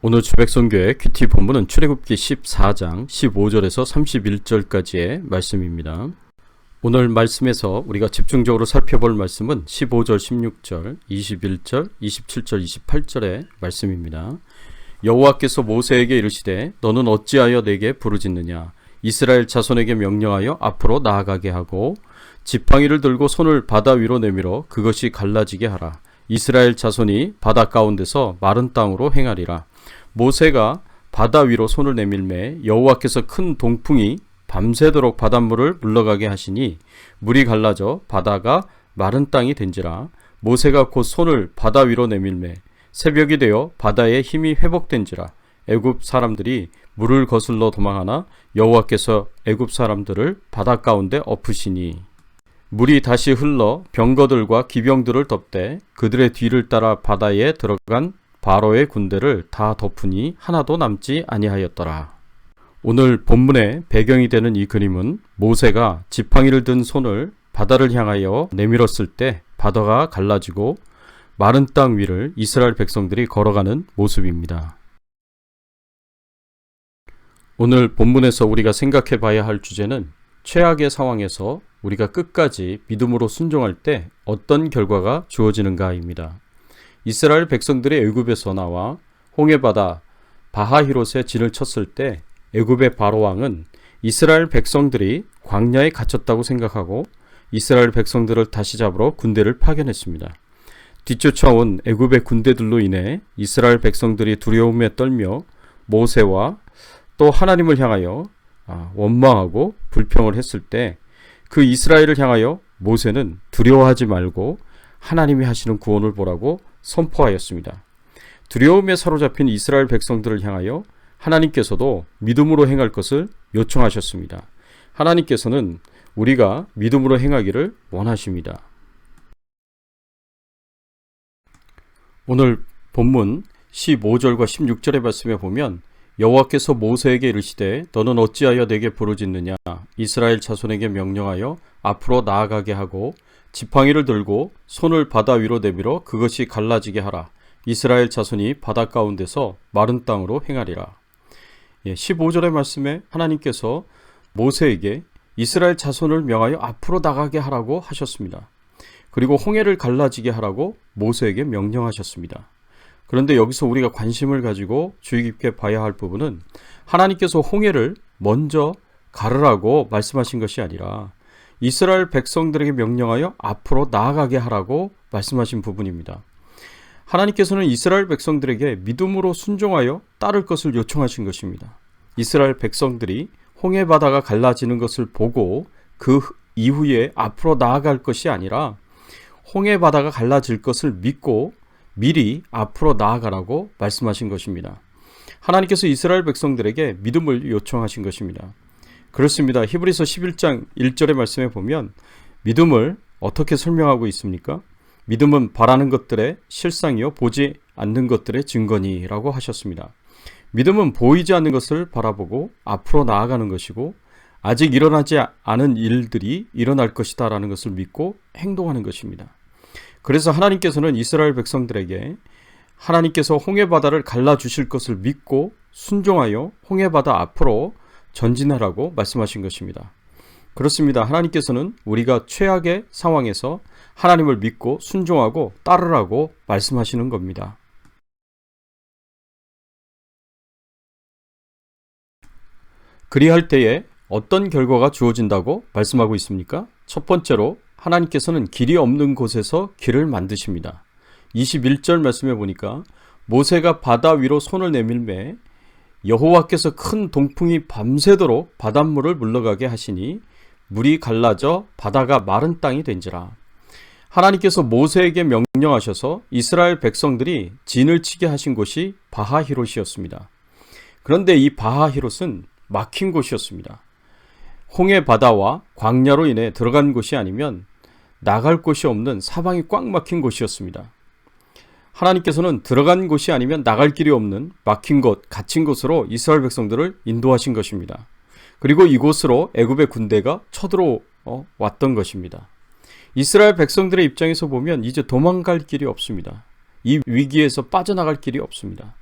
오늘 주백선교회 큐티 본문은 출애굽기 14장 15절에서 31절까지의 말씀입니다. 오늘 말씀에서 우리가 집중적으로 살펴볼 말씀은 15절, 16절, 21절, 27절, 28절의 말씀입니다. 여호와께서 모세에게 이르시되 너는 어찌하여 내게 부르짖느냐? 이스라엘 자손에게 명령하여 앞으로 나아가게 하고 지팡이를 들고 손을 바다 위로 내밀어 그것이 갈라지게 하라. 이스라엘 자손이 바다 가운데서 마른 땅으로 행하리라. 모세가 바다 위로 손을 내밀매 여호와께서 큰 동풍이 밤새도록 바닷물을 물러가게 하시니 물이 갈라져 바다가 마른 땅이 된지라. 모세가 곧 손을 바다 위로 내밀매 새벽이 되어 바다의 힘이 회복된지라. 애굽 사람들이 물을 거슬러 도망하나 여호와께서 애굽 사람들을 바다 가운데 엎으시니 물이 다시 흘러 병거들과 기병들을 덮되 그들의 뒤를 따라 바다에 들어간 바로의 군대를 다 덮으니 하나도 남지 아니하였더라. 오늘 본문의 배경이 되는 이 그림은 모세가 지팡이를 든 손을 바다를 향하여 내밀었을 때 바다가 갈라지고 마른 땅 위를 이스라엘 백성들이 걸어가는 모습입니다. 오늘 본문에서 우리가 생각해 봐야 할 주제는 최악의 상황에서 우리가 끝까지 믿음으로 순종할 때 어떤 결과가 주어지는가입니다. 이스라엘 백성들이 애굽에서 나와 홍해바다 바하히롯에 진을 쳤을 때 애굽의 바로 왕은 이스라엘 백성들이 광야에 갇혔다고 생각하고 이스라엘 백성들을 다시 잡으러 군대를 파견했습니다. 뒤쫓아온 애굽의 군대들로 인해 이스라엘 백성들이 두려움에 떨며 모세와 또 하나님을 향하여 원망하고 불평을 했을 때 그 이스라엘을 향하여 모세는 두려워하지 말고 하나님이 하시는 구원을 보라고 선포하였습니다. 두려움에 사로잡힌 이스라엘 백성들을 향하여 하나님께서도 믿음으로 행할 것을 요청하셨습니다. 하나님께서는 우리가 믿음으로 행하기를 원하십니다. 오늘 본문 15절과 16절의 말씀에 보면 여호와께서 모세에게 이르시되 너는 어찌하여 내게 부르짖느냐? 이스라엘 자손에게 명령하여 앞으로 나아가게 하고 지팡이를 들고 손을 바다 위로 내밀어 그것이 갈라지게 하라. 이스라엘 자손이 바다 가운데서 마른 땅으로 행하리라. 15절의 말씀에 하나님께서 모세에게 이스라엘 자손을 명하여 앞으로 나가게 하라고 하셨습니다. 그리고 홍해를 갈라지게 하라고 모세에게 명령하셨습니다. 그런데 여기서 우리가 관심을 가지고 주의 깊게 봐야 할 부분은 하나님께서 홍해를 먼저 가르라고 말씀하신 것이 아니라 이스라엘 백성들에게 명령하여 앞으로 나아가게 하라고 말씀하신 부분입니다. 하나님께서는 이스라엘 백성들에게 믿음으로 순종하여 따를 것을 요청하신 것입니다. 이스라엘 백성들이 홍해 바다가 갈라지는 것을 보고 그 이후에 앞으로 나아갈 것이 아니라 홍해 바다가 갈라질 것을 믿고 미리 앞으로 나아가라고 말씀하신 것입니다. 하나님께서 이스라엘 백성들에게 믿음을 요청하신 것입니다. 그렇습니다. 히브리서 11장 1절의 말씀에 보면 믿음을 어떻게 설명하고 있습니까? 믿음은 바라는 것들의 실상이요 보지 않는 것들의 증거니라고 하셨습니다. 믿음은 보이지 않는 것을 바라보고 앞으로 나아가는 것이고 아직 일어나지 않은 일들이 일어날 것이다 라는 것을 믿고 행동하는 것입니다. 그래서 하나님께서는 이스라엘 백성들에게 하나님께서 홍해바다를 갈라주실 것을 믿고 순종하여 홍해바다 앞으로 전진하라고 말씀하신 것입니다. 그렇습니다. 하나님께서는 우리가 최악의 상황에서 하나님을 믿고 순종하고 따르라고 말씀하시는 겁니다. 그리할 때에 어떤 결과가 주어진다고 말씀하고 있습니까? 첫 번째로 하나님께서는 길이 없는 곳에서 길을 만드십니다. 21절 말씀해 보니까 모세가 바다 위로 손을 내밀매 여호와께서 큰 동풍이 밤새도록 바닷물을 물러가게 하시니 물이 갈라져 바다가 마른 땅이 된지라. 하나님께서 모세에게 명령하셔서 이스라엘 백성들이 진을 치게 하신 곳이 바하히롯이었습니다. 그런데 이 바하히롯은 막힌 곳이었습니다. 홍해 바다와 광야로 인해 들어간 곳이 아니면 나갈 곳이 없는 사방이 꽉 막힌 곳이었습니다. 하나님께서는 들어간 곳이 아니면 나갈 길이 없는 막힌 곳, 갇힌 곳으로 이스라엘 백성들을 인도하신 것입니다. 그리고 이곳으로 애굽의 군대가 쳐들어왔던 것입니다. 이스라엘 백성들의 입장에서 보면 이제 도망갈 길이 없습니다. 이 위기에서 빠져나갈 길이 없습니다.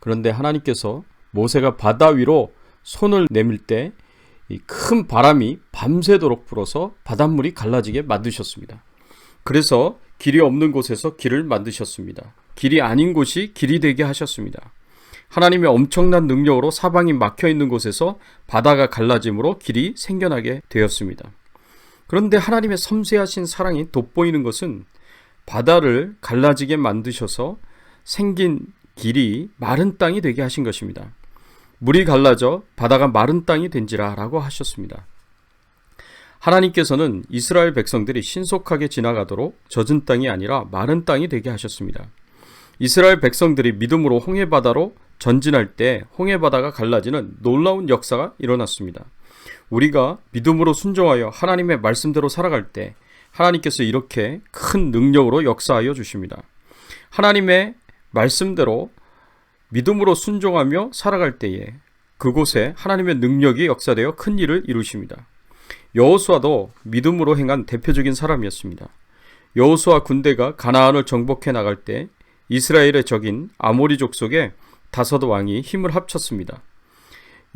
그런데 하나님께서 모세가 바다 위로 손을 내밀 때 이 큰 바람이 밤새도록 불어서 바닷물이 갈라지게 만드셨습니다. 그래서 길이 없는 곳에서 길을 만드셨습니다. 길이 아닌 곳이 길이 되게 하셨습니다. 하나님의 엄청난 능력으로 사방이 막혀 있는 곳에서 바다가 갈라짐으로 길이 생겨나게 되었습니다. 그런데 하나님의 섬세하신 사랑이 돋보이는 것은 바다를 갈라지게 만드셔서 생긴 길이 마른 땅이 되게 하신 것입니다. 물이 갈라져 바다가 마른 땅이 된지라 라고 하셨습니다. 하나님께서는 이스라엘 백성들이 신속하게 지나가도록 젖은 땅이 아니라 마른 땅이 되게 하셨습니다. 이스라엘 백성들이 믿음으로 홍해바다로 전진할 때 홍해바다가 갈라지는 놀라운 역사가 일어났습니다. 우리가 믿음으로 순종하여 하나님의 말씀대로 살아갈 때 하나님께서 이렇게 큰 능력으로 역사하여 주십니다. 하나님의 말씀대로 믿음으로 순종하며 살아갈 때에 그곳에 하나님의 능력이 역사되어 큰 일을 이루십니다. 여호수아도 믿음으로 행한 대표적인 사람이었습니다. 여호수아 군대가 가나안을 정복해 나갈 때 이스라엘의 적인 아모리 족속의 다섯 왕이 힘을 합쳤습니다.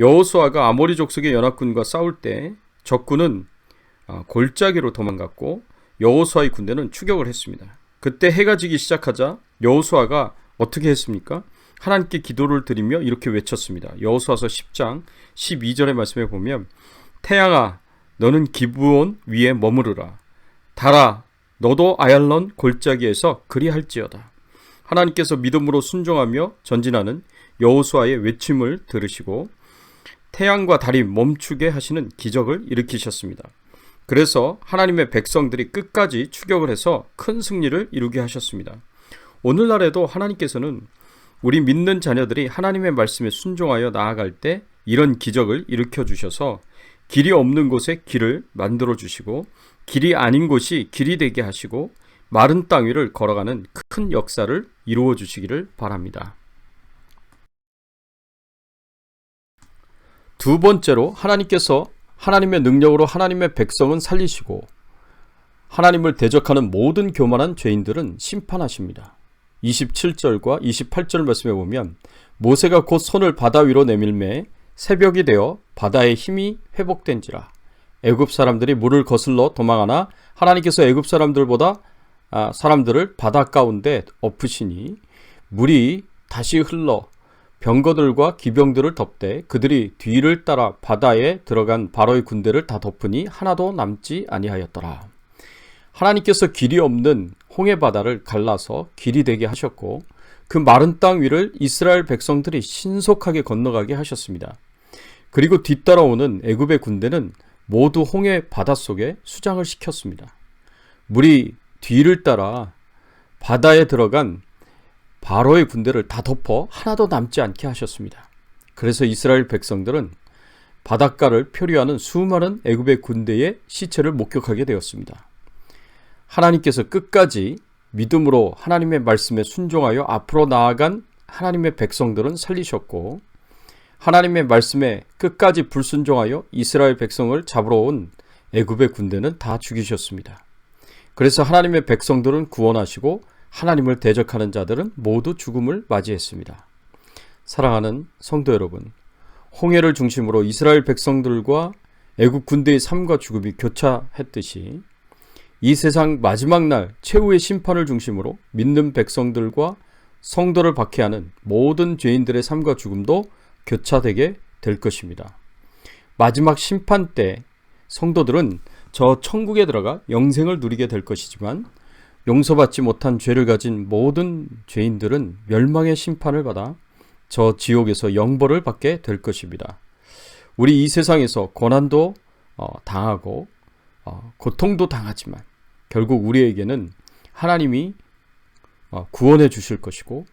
여호수아가 아모리 족속의 연합군과 싸울 때 적군은 골짜기로 도망갔고 여호수아의 군대는 추격을 했습니다. 그때 해가 지기 시작하자 여호수아가 어떻게 했습니까? 하나님께 기도를 드리며 이렇게 외쳤습니다. 여호수아서 10장 12절의 말씀에 보면 태양아 너는 기브온 위에 머무르라. 달아 너도 아얄론 골짜기에서 그리할지어다. 하나님께서 믿음으로 순종하며 전진하는 여호수아의 외침을 들으시고 태양과 달이 멈추게 하시는 기적을 일으키셨습니다. 그래서 하나님의 백성들이 끝까지 추격을 해서 큰 승리를 이루게 하셨습니다. 오늘날에도 하나님께서는 우리 믿는 자녀들이 하나님의 말씀에 순종하여 나아갈 때 이런 기적을 일으켜 주셔서 길이 없는 곳에 길을 만들어 주시고 길이 아닌 곳이 길이 되게 하시고 마른 땅 위를 걸어가는 큰 역사를 이루어 주시기를 바랍니다. 두 번째로 하나님께서 하나님의 능력으로 하나님의 백성은 살리시고 하나님을 대적하는 모든 교만한 죄인들은 심판하십니다. 27절과 28절 말씀에 보면 모세가 곧 손을 바다 위로 내밀매 새벽이 되어 바다의 힘이 회복된지라. 애굽 사람들이 물을 거슬러 도망하나 하나님께서 애굽 사람들을 바다 가운데 엎으시니 물이 다시 흘러 병거들과 기병들을 덮되 그들이 뒤를 따라 바다에 들어간 바로의 군대를 다 덮으니 하나도 남지 아니하였더라. 하나님께서 길이 없는 홍해바다를 갈라서 길이 되게 하셨고 그 마른 땅 위를 이스라엘 백성들이 신속하게 건너가게 하셨습니다. 그리고 뒤따라오는 애굽의 군대는 모두 홍해 바닷속에 수장을 시켰습니다. 물이 뒤를 따라 바다에 들어간 바로의 군대를 다 덮어 하나도 남지 않게 하셨습니다. 그래서 이스라엘 백성들은 바닷가를 표류하는 수많은 애굽의 군대의 시체를 목격하게 되었습니다. 하나님께서 끝까지 믿음으로 하나님의 말씀에 순종하여 앞으로 나아간 하나님의 백성들은 살리셨고 하나님의 말씀에 끝까지 불순종하여 이스라엘 백성을 잡으러 온 애굽의 군대는 다 죽이셨습니다. 그래서 하나님의 백성들은 구원하시고 하나님을 대적하는 자들은 모두 죽음을 맞이했습니다. 사랑하는 성도 여러분, 홍해를 중심으로 이스라엘 백성들과 애굽 군대의 삶과 죽음이 교차했듯이 이 세상 마지막 날 최후의 심판을 중심으로 믿는 백성들과 성도를 박해하는 모든 죄인들의 삶과 죽음도 교차되게 될 것입니다. 마지막 심판 때 성도들은 저 천국에 들어가 영생을 누리게 될 것이지만 용서받지 못한 죄를 가진 모든 죄인들은 멸망의 심판을 받아 저 지옥에서 영벌을 받게 될 것입니다. 우리 이 세상에서 고난도 당하고 고통도 당하지만 결국 우리에게는 하나님이 구원해 주실 것이고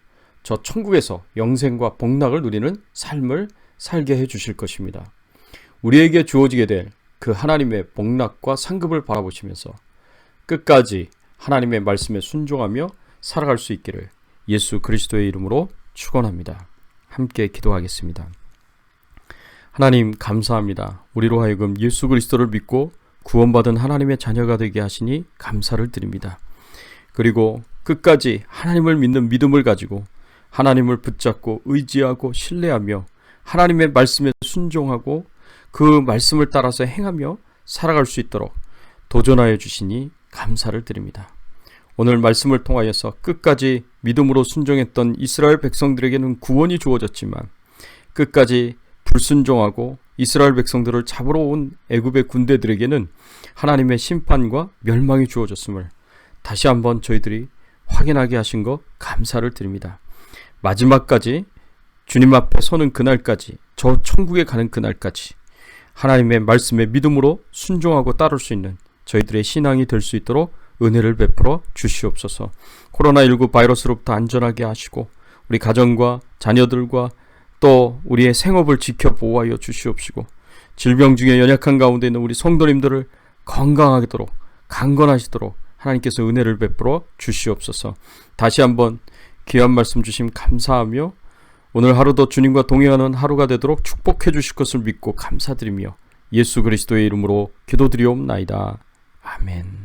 저 천국에서 영생과 복락을 누리는 삶을 살게 해 주실 것입니다. 우리에게 주어지게 될 그 하나님의 복락과 상급을 바라보시면서 끝까지 하나님의 말씀에 순종하며 살아갈 수 있기를 예수 그리스도의 이름으로 축원합니다. 함께 기도하겠습니다. 하나님 감사합니다. 우리로 하여금 예수 그리스도를 믿고 구원받은 하나님의 자녀가 되게 하시니 감사를 드립니다. 그리고 끝까지 하나님을 믿는 믿음을 가지고 하나님을 붙잡고 의지하고 신뢰하며 하나님의 말씀에 순종하고 그 말씀을 따라서 행하며 살아갈 수 있도록 도전하여 주시니 감사를 드립니다. 오늘 말씀을 통하여서 끝까지 믿음으로 순종했던 이스라엘 백성들에게는 구원이 주어졌지만 끝까지 불순종하고 이스라엘 백성들을 잡으러 온 애굽의 군대들에게는 하나님의 심판과 멸망이 주어졌음을 다시 한번 저희들이 확인하게 하신 것 감사를 드립니다. 마지막까지 주님 앞에 서는 그날까지, 저 천국에 가는 그날까지 하나님의 말씀에 믿음으로 순종하고 따를 수 있는 저희들의 신앙이 될 수 있도록 은혜를 베풀어 주시옵소서. 코로나19 바이러스로부터 안전하게 하시고 우리 가정과 자녀들과 또 우리의 생업을 지켜 보호하여 주시옵시고 질병 중에 연약한 가운데 있는 우리 성도님들을 건강하도록 강건하시도록 하나님께서 은혜를 베풀어 주시옵소서. 다시 한번 귀한 말씀 주심 감사하며 오늘 하루도 주님과 동행하는 하루가 되도록 축복해 주실 것을 믿고 감사드리며 예수 그리스도의 이름으로 기도드리옵나이다. 아멘.